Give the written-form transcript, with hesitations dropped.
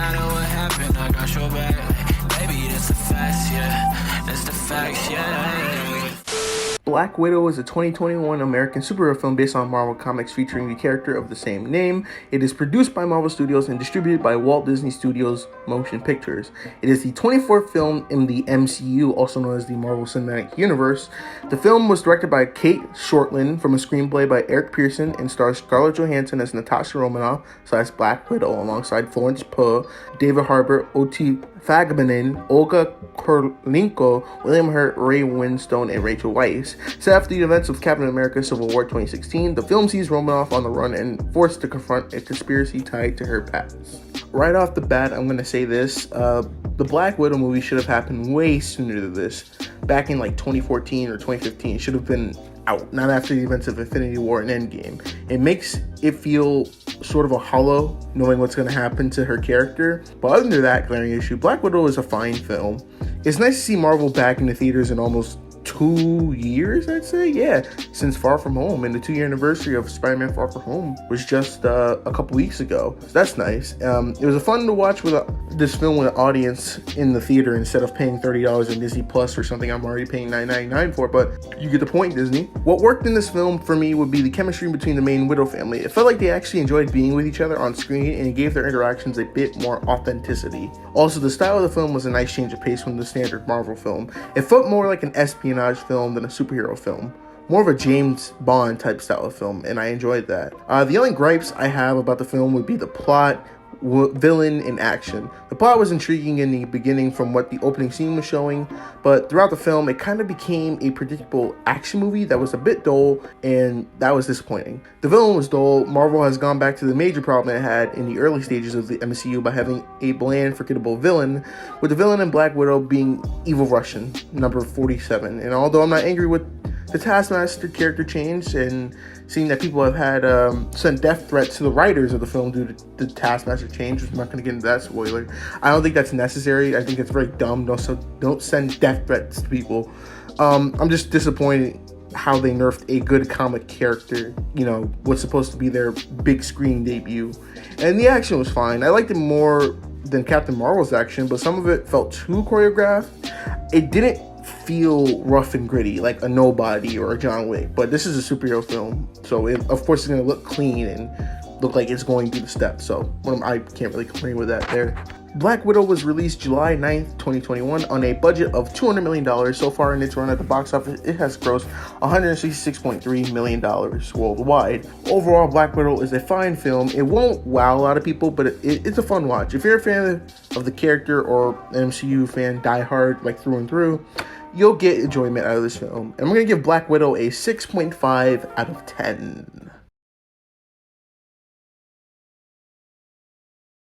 matter what happened, I got your back. Baby, that's the facts, yeah. That's the facts, yeah. Black Widow is a 2021 American superhero film based on Marvel Comics featuring the character of the same name. It is produced by Marvel Studios and distributed by Walt Disney Studios Motion Pictures. It is the 24th film in the MCU, also known as the Marvel Cinematic Universe. The film was directed by Kate Shortland from a screenplay by Eric Pearson and stars Scarlett Johansson as Natasha Romanoff / Black Widow alongside Florence Pugh, David Harbour, Oti Fagbanin, Olga Kurylenko, William Hurt, Ray Winstone, and Rachel Weisz. Set after the events of Captain America Civil War 2016, the film sees Romanoff on the run and forced to confront a conspiracy tied to her past. Right off the bat, I'm going to say this. The Black Widow movie should have happened way sooner than this. Back in like 2014 or 2015, it should have been out, not after the events of Infinity War and Endgame. It makes it feel sort of a hollow knowing what's going to happen to her character. But other than that glaring issue, Black Widow is a fine film. It's nice to see Marvel back in the theaters in almost 2 years, I'd say. Yeah, since Far From Home, and the 2-year anniversary of Spider-Man Far From Home was just a couple weeks ago. So that's nice. It was fun to watch with this film with an audience in the theater instead of paying $30 on Disney Plus for something I'm already paying $9.99 for, but you get the point, Disney. What worked in this film for me would be the chemistry between the main Widow family. It felt like they actually enjoyed being with each other on screen, and it gave their interactions a bit more authenticity. Also, the style of the film was a nice change of pace from the standard Marvel film. It felt more like an espionage film than a superhero film. More of a James Bond type style of film, and I enjoyed that. The only gripes I have about the film would be the plot, villain, and action. The plot was intriguing in the beginning from what the opening scene was showing, but throughout the film it kind of became a predictable action movie that was a bit dull, and that was disappointing. The villain was dull. Marvel has gone back to the major problem it had in the early stages of the MCU by having a bland, forgettable villain, with the villain in Black Widow being Evil Russian, number 47. And although I'm not angry with the Taskmaster character change, and seeing that people have had sent death threats to the writers of the film due to the Taskmaster change, which I'm not going to get into that spoiler. I don't think that's necessary. I think it's very dumb. Don't send death threats to people. I'm just disappointed how they nerfed a good comic character, what's supposed to be their big screen debut. And the action was fine. I liked it more than Captain Marvel's action, but some of it felt too choreographed. It didn't feel rough and gritty like a Nobody or a John Wick, but this is a superhero film, so of course it's going to look clean and look like it's going through the steps, so I can't really complain with that there. Black Widow was released July 9th, 2021 on a budget of $200 million. So far in its run at the box office, it has grossed $166.3 million worldwide. Overall, Black Widow is a fine film. It won't wow a lot of people, but it's a fun watch. If you're a fan of the character or an MCU fan, diehard, like through and through, you'll get enjoyment out of this film. And I'm going to give Black Widow a 6.5 out of 10.